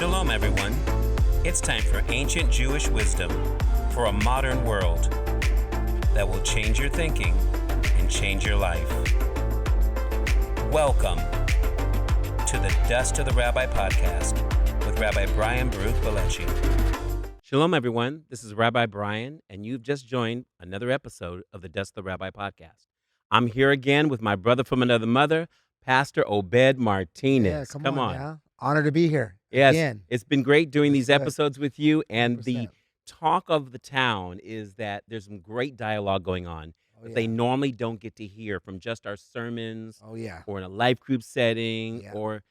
Shalom, everyone. It's time for ancient Jewish wisdom for a modern world that will change your thinking and change your life. Welcome to the Dust of the Rabbi Podcast with Rabbi Brian Shalom, everyone. This is Rabbi Brian, and you've just joined another episode of the Dust of the Rabbi Podcast. I'm here again with my brother from another mother, Pastor Obed Martinez. Yeah, come on. Now. Honor to be here. Yes, again. It's been great doing these episodes with you, and 100%. The talk of the town is that there's some great dialogue going on that they normally don't get to hear from just our sermons or in a life group setting or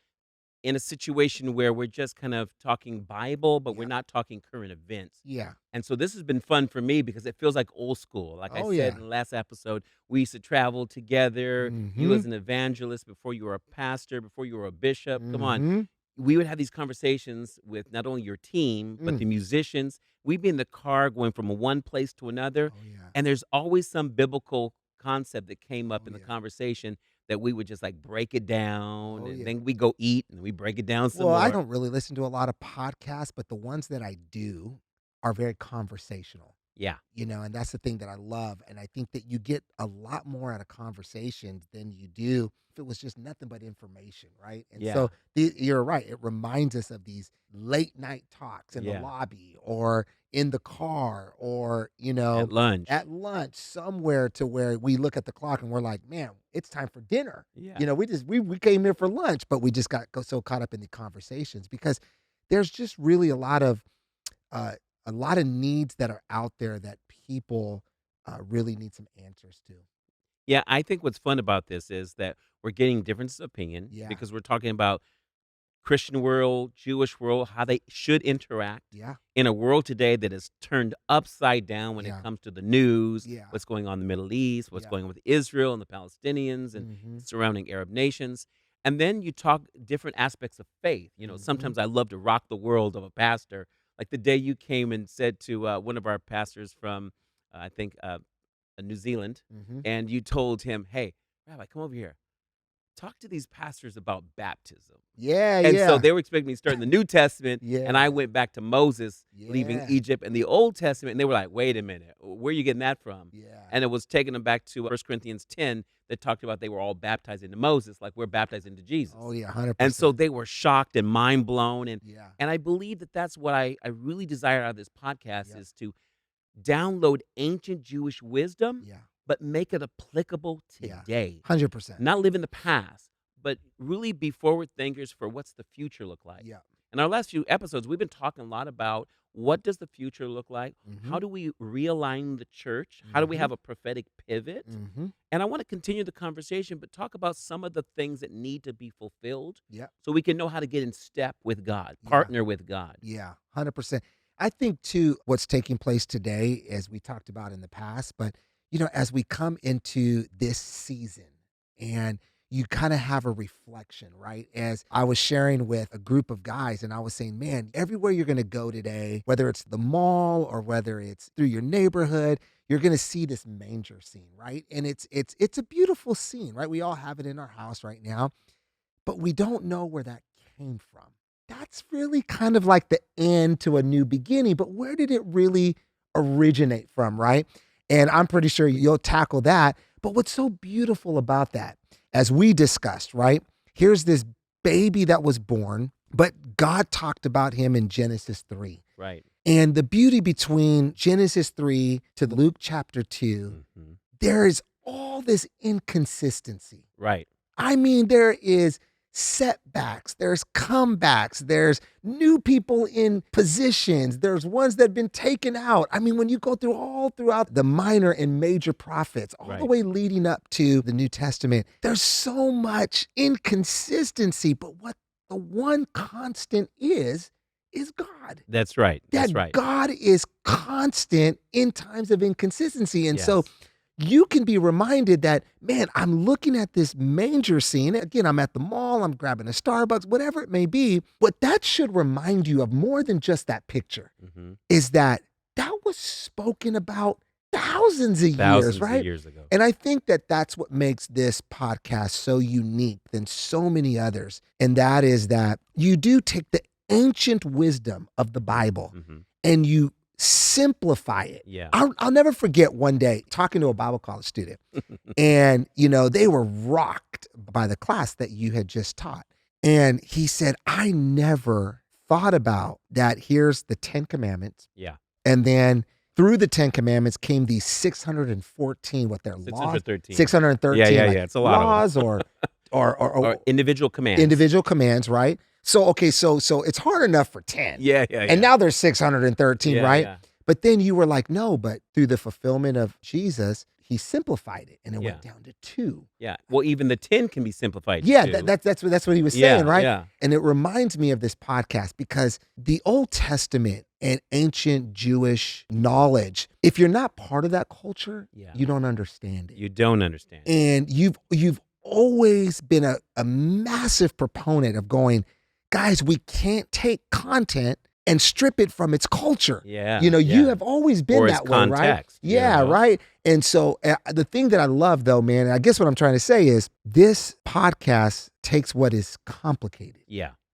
in a situation where we're just kind of talking Bible, but we're not talking current events. Yeah. And so this has been fun for me because it feels like old school. Like I said in the last episode, we used to travel together. Mm-hmm. You as an evangelist before you were a pastor, before you were a bishop. Come on. We would have these conversations with not only your team, but the musicians. We'd be in the car going from one place to another. And there's always some biblical concept that came up in the conversation that we would just like break it down and then we go eat and we break it down some more. I don't really listen to a lot of podcasts, but the ones that I do are very conversational. Yeah. You know, and that's the thing that I love. And I think that you get a lot more out of conversations than you do if it was just nothing but information, right? And so you're right. It reminds us of these late night talks in the lobby or in the car or, you know, at lunch somewhere to where we look at the clock and we're like, man, it's time for dinner. Yeah. You know, we came here for lunch, but we just got so caught up in the conversations because there's just really a lot of needs that are out there that people really need some answers to. Yeah, I think what's fun about this is that we're getting differences of opinion because we're talking about Christian world, Jewish world, how they should interact in a world today that is turned upside down when it comes to the news, what's going on in the Middle East, what's going on with Israel and the Palestinians and surrounding Arab nations. And then you talk different aspects of faith. You know, sometimes I love to rock the world of a pastor. Like the day you came and said to one of our pastors from, I think, New Zealand, and you told him, hey, Rabbi, come over here. Talk to these pastors about baptism. And so they were expecting me to start in the New Testament, and I went back to Moses leaving Egypt and the Old Testament, and they were like, wait a minute, where are you getting that from? And it was taking them back to 1 Corinthians 10 that talked about they were all baptized into Moses, like we're baptized into Jesus. 100%. And so they were shocked and mind blown, and I believe that that's what I really desire out of this podcast is to download ancient Jewish wisdom, but make it applicable today. 100%. Not live in the past, but really be forward thinkers for what's the future look like. In our last few episodes, we've been talking a lot about what does the future look like? How do we realign the church? How do we have a prophetic pivot? And I want to continue the conversation, but talk about some of the things that need to be fulfilled so we can know how to get in step with God, partner with God. 100%. I think, too, what's taking place today, as we talked about in the past, but, you know, as we come into this season and you kind of have a reflection, right? As I was sharing with a group of guys and I was saying, man, everywhere you're going to go today, whether it's the mall or whether it's through your neighborhood, you're going to see this manger scene, right? And it's a beautiful scene, right? We all have it in our house right now, but we don't know where that came from. That's really kind of like the end to a new beginning, but where did it really originate from, right? And I'm pretty sure you'll tackle that. But what's so beautiful about that, as we discussed, right? Here's this baby that was born, but God talked about him in Genesis 3. Right. And the beauty between Genesis 3 to Luke chapter 2, there is all this inconsistency. Right. I mean, there is setbacks, there's comebacks, there's new people in positions, there's ones that have been taken out. I mean, when you go through all throughout the minor and major prophets, all the way leading up to the New Testament, there's so much inconsistency, but what the one constant is God. That's right. That's right. God is constant in times of inconsistency. And so you can be reminded that, man, I'm looking at this manger scene. Again, I'm at the mall, I'm grabbing a Starbucks, whatever it may be. But that should remind you of more than just that picture, is that was spoken about thousands of years ago. And I think that that's what makes this podcast so unique than so many others. And that is that you do take the ancient wisdom of the Bible Mm-hmm. and you simplify it. Yeah. I'll never forget one day talking to a Bible college student, and they were rocked by the class that you had just taught. And he said, I never thought about that. Here's the 10 Commandments. Yeah. And then through the 10 Commandments came these 614, what they're 613. laws? 613. Yeah. Like It's a lot laws of them. or individual commands. Individual commands, right? So, okay, so it's hard enough for 10. Yeah. And now there's 613, right? Yeah. But then you were like, no, but through the fulfillment of Jesus, he simplified it and it went down to 2. Yeah. Well, even the 10 can be simplified. Yeah, too. that's what he was saying, right? Yeah. And it reminds me of this podcast because the Old Testament and ancient Jewish knowledge, if you're not part of that culture, you don't understand it. You don't understand. And you've always been a massive proponent of going, guys, we can't take content and strip it from its culture. Yeah. You have always been that way, right? Yeah, right. And so the thing that I love though, man, and I guess what I'm trying to say is this podcast takes what is complicated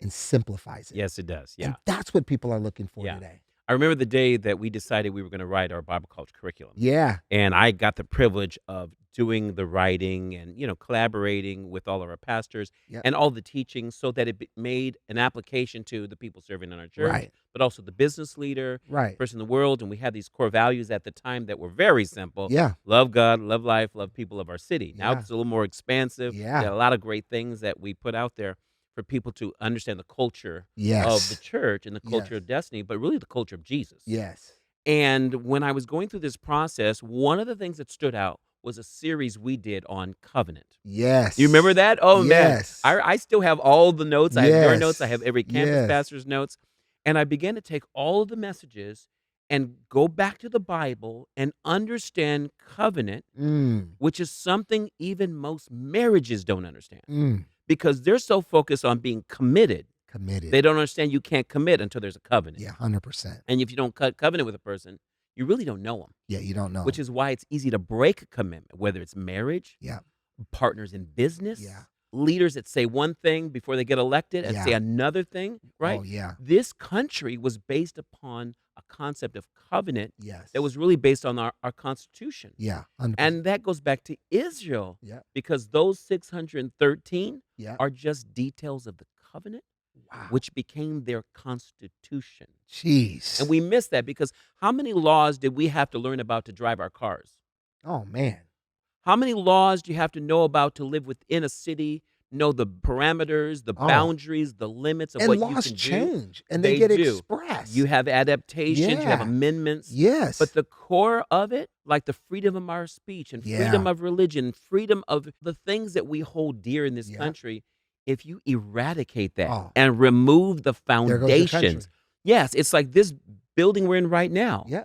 and simplifies it. Yes, it does. Yeah. And that's what people are looking for today. I remember the day that we decided we were going to write our Bible college curriculum. Yeah. And I got the privilege of doing the writing and, collaborating with all of our pastors and all the teaching so that it made an application to the people serving in our church, but also the business leader, person in the world. And we had these core values at the time that were very simple. Yeah. Love God, love life, love people of our city. Now Yeah. it's a little more expansive. Yeah. A lot of great things that we put out there for people to understand the culture Yes. of the church and the culture of destiny, but really the culture of Jesus. Yes. And when I was going through this process, one of the things that stood out was a series we did on covenant. Yes. You remember that? Oh, yes. man. I still have all the notes. I have your notes. I have every campus Yes. pastor's notes. And I began to take all of the messages and go back to the Bible and understand covenant, which is something even most marriages don't understand. Because they're so focused on being committed. They don't understand you can't commit until there's a covenant. Yeah, 100%. And if you don't covenant with a person, you really don't know them. Yeah, you don't know. Which is why it's easy to break a commitment, whether it's marriage, partners in business, leaders that say one thing before they get elected and say another thing, right? Oh, yeah. This country was based upon a concept of covenant Yes. that was really based on our Constitution. Yeah, 100%. And that goes back to Israel Yeah. because those 613 Yeah. are just details of the covenant, which became their constitution. Jeez. And we miss that because how many laws did we have to learn about to drive our cars? Oh, man. How many laws do you have to know about to live within a city, know the parameters, the boundaries, the limits of And what laws you can change, do? and they get expressed. You have adaptations, you have amendments. Yes. But the core of it, like the freedom of our speech and freedom of religion, freedom of the things that we hold dear in this country, if you eradicate that and remove the foundations, yes, it's like this building we're in right now. Yeah.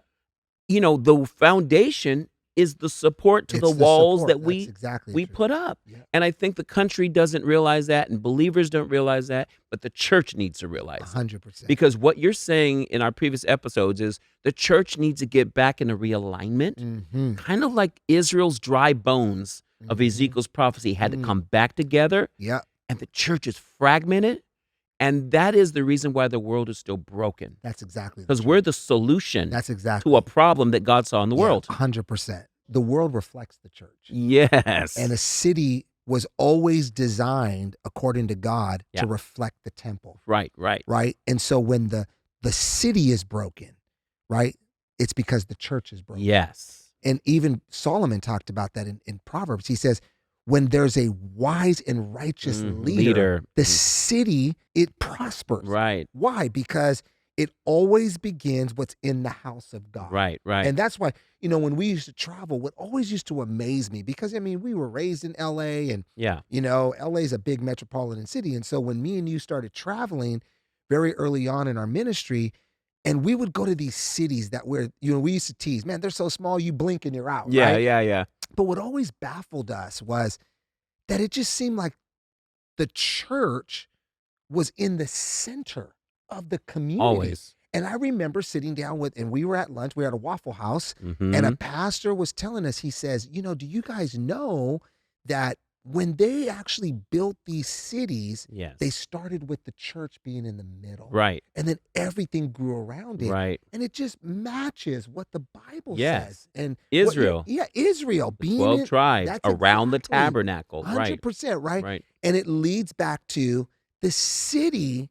The foundation is the support to the walls that we put up. Yeah. And I think the country doesn't realize that and believers don't realize that, but the church needs to realize 100%. Because what you're saying in our previous episodes is the church needs to get back in a realignment, kind of like Israel's dry bones of Ezekiel's prophecy had to come back together. Yeah. And the church is fragmented. And that is the reason why the world is still broken. That's exactly because we're the solution to a problem that God saw in the world. 100%. The world reflects the church. Yes. And a city was always designed, according to God, to reflect the temple. Right. Right? And so when the city is broken, right, it's because the church is broken. Yes. And even Solomon talked about that in Proverbs. He says, when there's a wise and righteous leader, the city, it prospers. Right. Why? Because it always begins what's in the house of God. Right. And that's why, when we used to travel, what always used to amaze me, because, we were raised in L.A. and, L.A. is a big metropolitan city. And so when me and you started traveling very early on in our ministry, and we would go to these cities that we used to tease, man, they're so small, you blink and you're out. Yeah, right? yeah. But what always baffled us was that it just seemed like the church was in the center of the community. Always. And I remember sitting down and we were at lunch, we were at a Waffle House, and a pastor was telling us, he says, do you guys know that when they actually built these cities, Yes. they started with the church being in the middle. Right. And then everything grew around it. Right. And it just matches what the Bible Yes. says. And Israel. Israel being 12 in, tribes that's around the exactly, tabernacle. 100%, right? Right. And it leads back to the city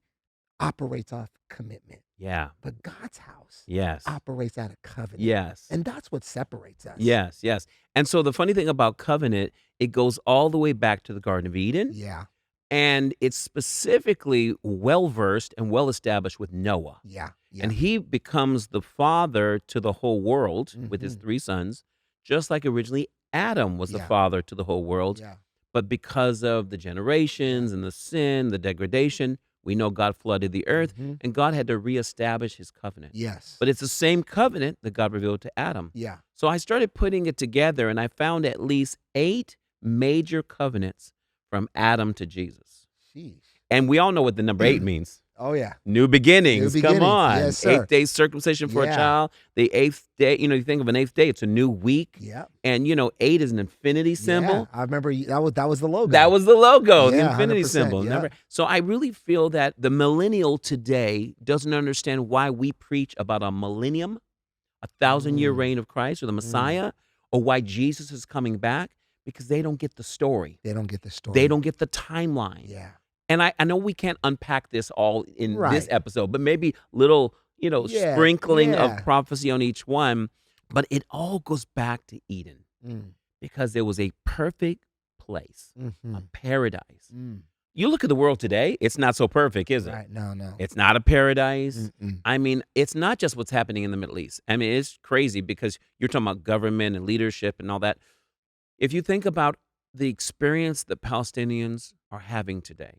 operates off commitment. Yeah. But God's house Yes. operates out of covenant. Yes. And that's what separates us. Yes. Yes. And so the funny thing about covenant, it goes all the way back to the Garden of Eden. Yeah. And it's specifically well-versed and well-established with Noah. Yeah. Yeah. And he becomes the father to the whole world with his 3 sons, just like originally Adam was the father to the whole world. Yeah. But because of the generations and the sin, the degradation, we know God flooded the earth, and God had to reestablish his covenant. Yes. But it's the same covenant that God revealed to Adam. Yeah. So I started putting it together, and I found at least 8 major covenants from Adam to Jesus. Sheesh. And we all know what the number 8 means. Oh, yeah. New beginnings. New Come beginnings. on. Yes, sir. 8th day circumcision for a child. The 8th day, you think of an 8th day, it's a new week. Yeah. And, 8 is an infinity symbol. Yeah. I remember that was the logo. That was the logo, the Yeah, infinity 100%, symbol. yeah. So I really feel that the millennial today doesn't understand why we preach about a millennium, a 1,000-year reign of Christ or the Messiah, or why Jesus is coming back, because they don't get the story. They don't get the story. They don't get the timeline. Yeah. And I know we can't unpack this all in Right. this episode, but maybe little, Yeah, sprinkling yeah. of prophecy on each one. But it all goes back to Eden because there was a perfect place, a paradise. You look at the world today, it's not so perfect, is it? Right. No. It's not a paradise. I mean, it's not just what's happening in the Middle East. I mean, it's crazy because you're talking about government and leadership and all that. If you think about the experience that Palestinians are having today,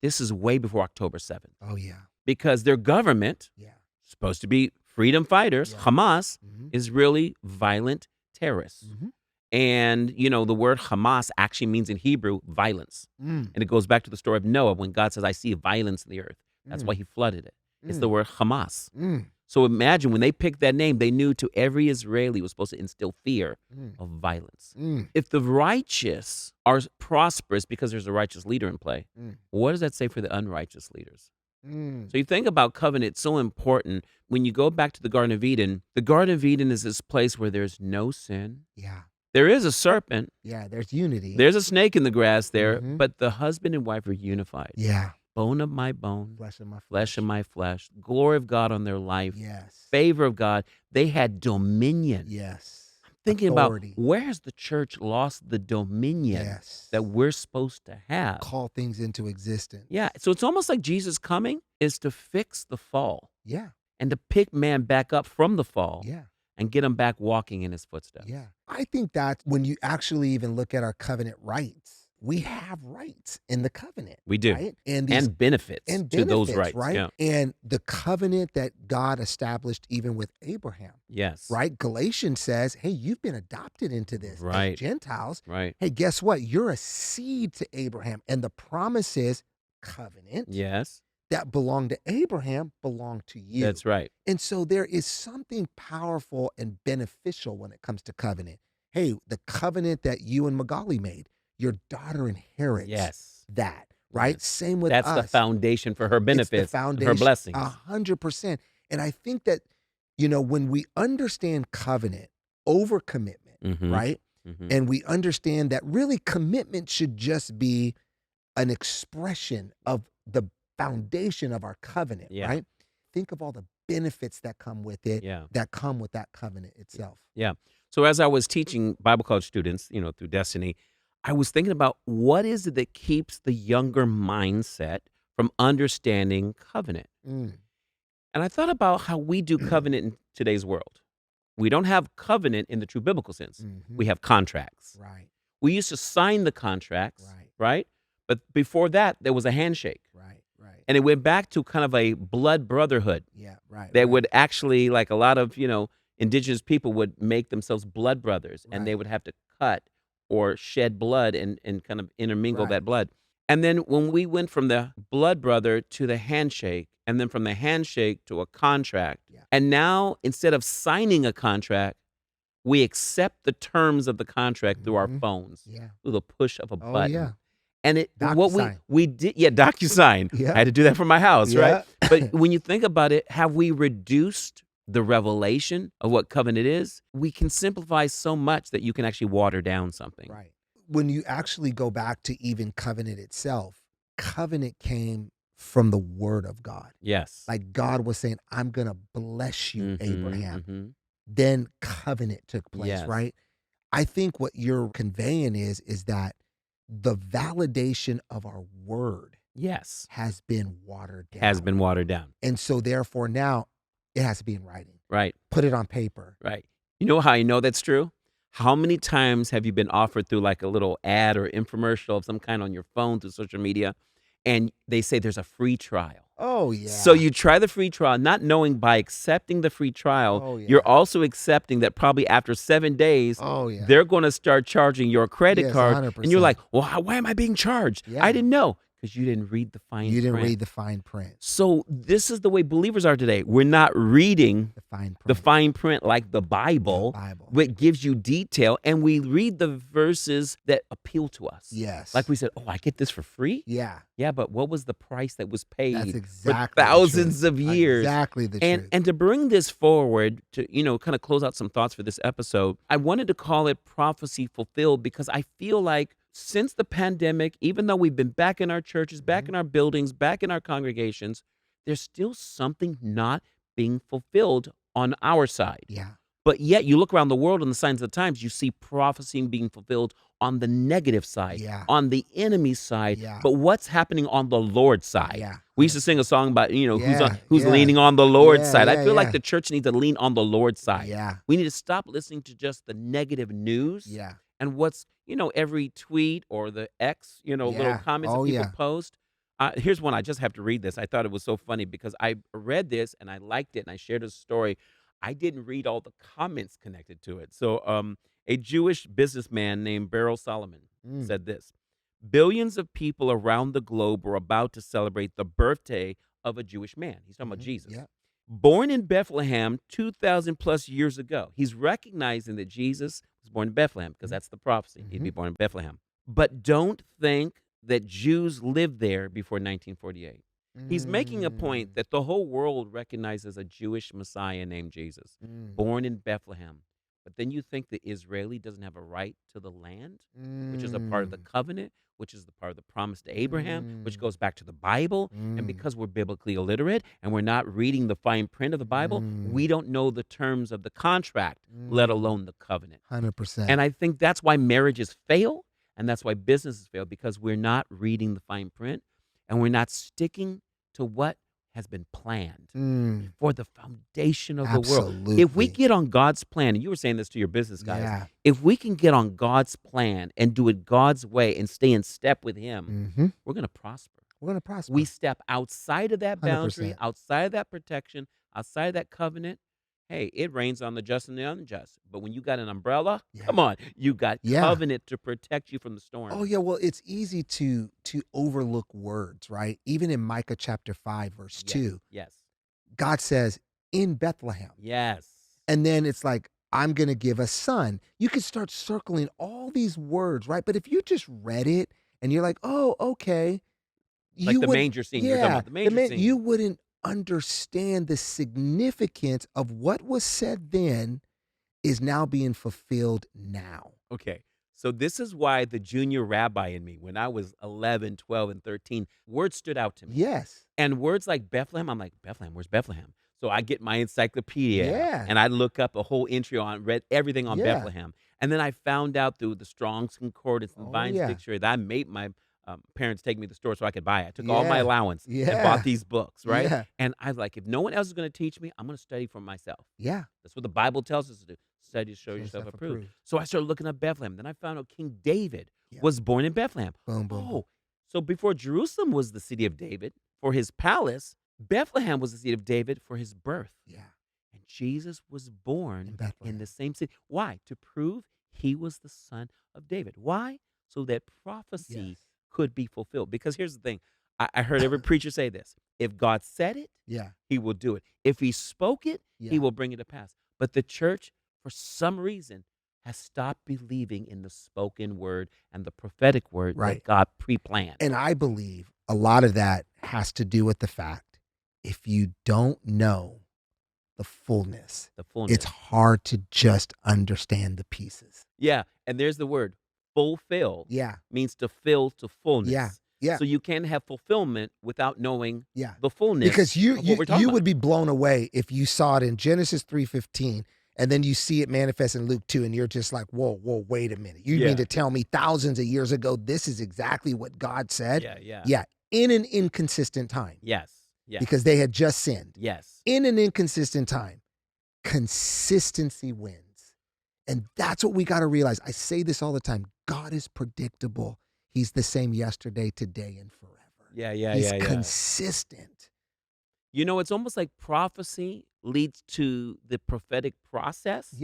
this is way before October 7th. Oh, yeah. Because their government, supposed to be freedom fighters, Hamas, is really violent terrorists. And, the word Hamas actually means in Hebrew, violence. And it goes back to the story of Noah when God says, I see violence in the earth. That's why he flooded it. It's the word Hamas. So imagine when they picked that name, they knew to every Israeli was supposed to instill fear of violence. If the righteous are prosperous because there's a righteous leader in play, what does that say for the unrighteous leaders? So you think about covenant, it's so important. When you go back to the Garden of Eden is this place where there's no sin. Yeah. There is a serpent. Yeah, there's unity. There's a snake in the grass there, but the husband and wife are unified. Yeah. Bone of my bone, Flesh of my flesh of my flesh, glory of God on their life, Yes. favor of God. They had dominion. Yes. I'm thinking Authority. about where's the church lost the dominion that we're supposed to have. Call things into existence. Yeah, so it's almost like Jesus coming is to fix the fall Yeah. and to pick man back up from the fall Yeah. and get him back walking in his footsteps. Yeah. I think that when you actually even look at our covenant rights, we have rights in the covenant. We do. Right? And benefits to those rights. Right? Yeah. And the covenant that God established even with Abraham. Yes. Right? Galatians says, hey, you've been adopted into this Right. as Gentiles. Right. Hey, guess what? You're a seed to Abraham. And the promise is covenant Yes. that belonged to Abraham belonged to you. That's right. And so there is something powerful and beneficial when it comes to covenant. Hey, the covenant that you and Magali made, your daughter inherits that, right? Yes. Same with That's us. the foundation for her benefits, It's the foundation, her blessings. 100%. And I think that, when we understand covenant over commitment, right? And we understand that really commitment should just be an expression of the foundation of our covenant, right? Think of all the benefits that come with it, that come with that covenant itself. Yeah. So as I was teaching Bible college students, through Destiny, I was thinking about what is it that keeps the younger mindset from understanding covenant. And I thought about how we do covenant in today's world. We don't have covenant in the true biblical sense. We have contracts. Right. We used to sign the contracts, right? But before that, there was a handshake. Right. And it went back to kind of a blood brotherhood. Yeah, right. They would actually, like a lot of, indigenous people would make themselves blood brothers, and they would have to cut or shed blood and kind of intermingle that blood. And then when we went from the blood brother to the handshake, and then from the handshake to a contract, and now instead of signing a contract, we accept the terms of the contract through our phones, through the push of a button. Yeah. And what DocuSign. we did, DocuSign. Yeah. I had to do that for my house, right? Yeah. But when you think about it, have we reduced the revelation of what covenant is? We can simplify so much that you can actually water down something. Right. When you actually go back to even covenant itself, covenant came from the word of God. Yes. Like God was saying, I'm going to bless you, Abraham. Mm-hmm. Then covenant took place, Yes. right? I think what you're conveying is that the validation of our word Yes. has been watered down. Has been watered down. And so therefore now it has to be in writing. Right. Put it on paper. Right. You know how I know that's true? How many times have you been offered through like a little ad or infomercial of some kind on your phone through social media, and they say there's a free trial? Oh, yeah. So you try the free trial, not knowing by accepting the free trial, you're also accepting that probably after 7 days, they're going to start charging your credit card. 100%. And you're like, well, why am I being charged? Yeah. I didn't know. Because you didn't read the fine print. You didn't read the fine print. So this is the way believers are today. We're not reading the fine print like the Bible, which gives you detail, and we read the verses that appeal to us. Yes. Like we said, oh, I get this for free? Yeah. Yeah, but what was the price that was paid That's exactly for thousands of years? Exactly the truth. And to bring this forward, to kind of close out some thoughts for this episode, I wanted to call it Prophecy Fulfilled because I feel like since the pandemic, even though we've been back in our churches, back in our buildings, back in our congregations, there's still something not being fulfilled on our side. Yeah. But yet you look around the world in the signs of the times, you see prophecy being fulfilled on the negative side, on the enemy's side. But what's happening on the Lord's side? We used to sing a song about, who's leaning on the Lord's side. I feel like the church needs to lean on the Lord's side. We need to stop listening to just the negative news. And what's, every tweet or the X, little comments that people post. Here's one. I just have to read this. I thought it was so funny because I read this and I liked it and I shared a story. I didn't read all the comments connected to it. So a Jewish businessman named Beryl Solomon said this: billions of people around the globe were about to celebrate the birthday of a Jewish man. He's talking about Jesus. Born in Bethlehem 2,000 plus years ago. He's recognizing that Jesus was born in Bethlehem because that's the prophecy. He'd be born in Bethlehem. But don't think that Jews lived there before 1948. He's making a point that the whole world recognizes a Jewish Messiah named Jesus, born in Bethlehem. But then you think the Israeli doesn't have a right to the land, which is a part of the covenant, which is the part of the promise to Abraham, which goes back to the Bible. And because we're biblically illiterate and we're not reading the fine print of the Bible, we don't know the terms of the contract, let alone the covenant. 100%. And I think that's why marriages fail and that's why businesses fail, because we're not reading the fine print and we're not sticking to what has been planned for the foundation of the world. If we get on God's plan, and you were saying this to your business guys, if we can get on God's plan and do it God's way and stay in step with Him, we're going to prosper. We're going to prosper. We step outside of that boundary, 100%. outside of that protection, outside of that covenant. Hey, it rains on the just and the unjust. But when you got an umbrella, come on, you got covenant to protect you from the storm. Oh, yeah. Well, it's easy to overlook words, right? Even in Micah chapter 5, verse 2, God says, in Bethlehem. And then it's like, I'm going to give a son. You can start circling all these words, right? But if you just read it and you're like, oh, okay. Like the manger scene. You're talking about the manger scene. You wouldn't understand the significance of what was said then is now being fulfilled now. Okay. So this is why the junior rabbi in me, when I was 11, 12, and 13, words stood out to me. Yes. And words like Bethlehem, I'm like, Bethlehem, where's Bethlehem? So I get my encyclopedia and I look up a whole entry on, read everything on Bethlehem. And then I found out through the Strong's Concordance and Vine's Dictionary that I made my parents take me to the store so I could buy it. I took all my allowance and bought these books, right? And I was like, if no one else is going to teach me, I'm going to study for myself. That's what the Bible tells us to do. Study to show yourself approved. So I started looking up Bethlehem. Then I found out King David was born in Bethlehem. Boom, boom. Oh, so before Jerusalem was the city of David for his palace, Bethlehem was the city of David for his birth. And Jesus was born in the same city. Why? To prove he was the son of David. Why? So that prophecy could be fulfilled. Because here's the thing. I heard every preacher say this. If God said it, he will do it. If he spoke it, he will bring it to pass. But the church, for some reason, has stopped believing in the spoken word and the prophetic word that God pre-planned. And I believe a lot of that has to do with the fact, if you don't know the fullness, it's hard to just understand the pieces. Yeah, and there's the word fulfill. Yeah. Means to fill to fullness. Yeah. Yeah. So you can't have fulfillment without knowing the fullness. Because you about. would be blown away if you saw it in Genesis 3:15 and then you see it manifest in Luke 2 and you're just like, whoa, wait a minute. You mean to tell me thousands of years ago this is exactly what God said? Yeah, in an inconsistent time. Yes. Because they had just sinned. Yes. In an inconsistent time, consistency wins. And that's what we got to realize. I say this all the time. God is predictable. He's the same yesterday, today, and forever. He's consistent. You know, it's almost like prophecy leads to the prophetic process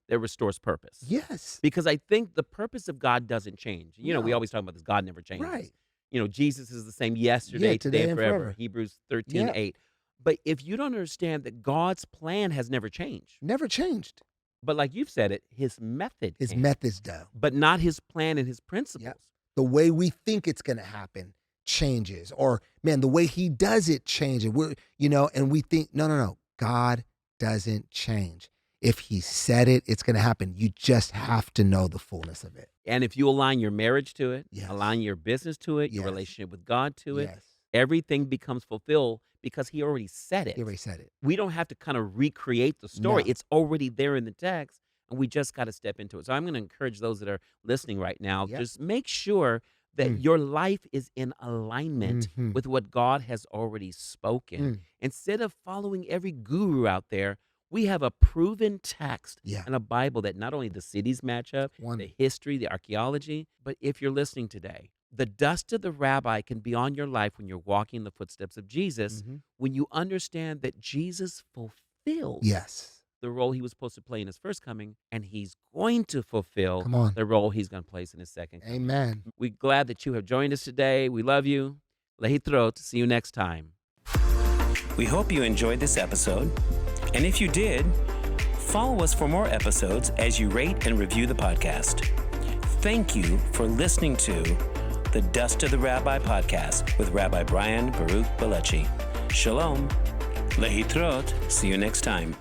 that restores purpose. Yes. Because I think the purpose of God doesn't change. You know, we always talk about this, God never changes. Right. You know, Jesus is the same yesterday, today, and forever. Hebrews 13:8. But if you don't understand that God's plan has never changed. Never changed. But like you've said it, his method His methods do. But not his plan and his principles. Yep. The way we think it's going to happen changes. Or, man, the way he does it changes. And we think, no. God doesn't change. If he said it, it's going to happen. You just have to know the fullness of it. And if you align your marriage to it, align your business to it, your relationship with God to it, everything becomes fulfilled because he already said it. He already said it. We don't have to kind of recreate the story. No. It's already there in the text, and we just got to step into it. So I'm going to encourage those that are listening right now, just make sure that your life is in alignment with what God has already spoken. Instead of following every guru out there, we have a proven text and a Bible that not only the cities match up, the history, the archaeology, but if you're listening today, the dust of the rabbi can be on your life when you're walking in the footsteps of Jesus, when you understand that Jesus fulfilled the role he was supposed to play in his first coming, and he's going to fulfill the role he's going to play in his second coming. Amen. We're glad that you have joined us today. We love you. Lehitrot. See you next time. We hope you enjoyed this episode. And if you did, follow us for more episodes as you rate and review the podcast. Thank you for listening to the Dust of the Rabbi podcast with Rabbi Brian Baruch Balechi. Shalom. Lehitrot. See you next time.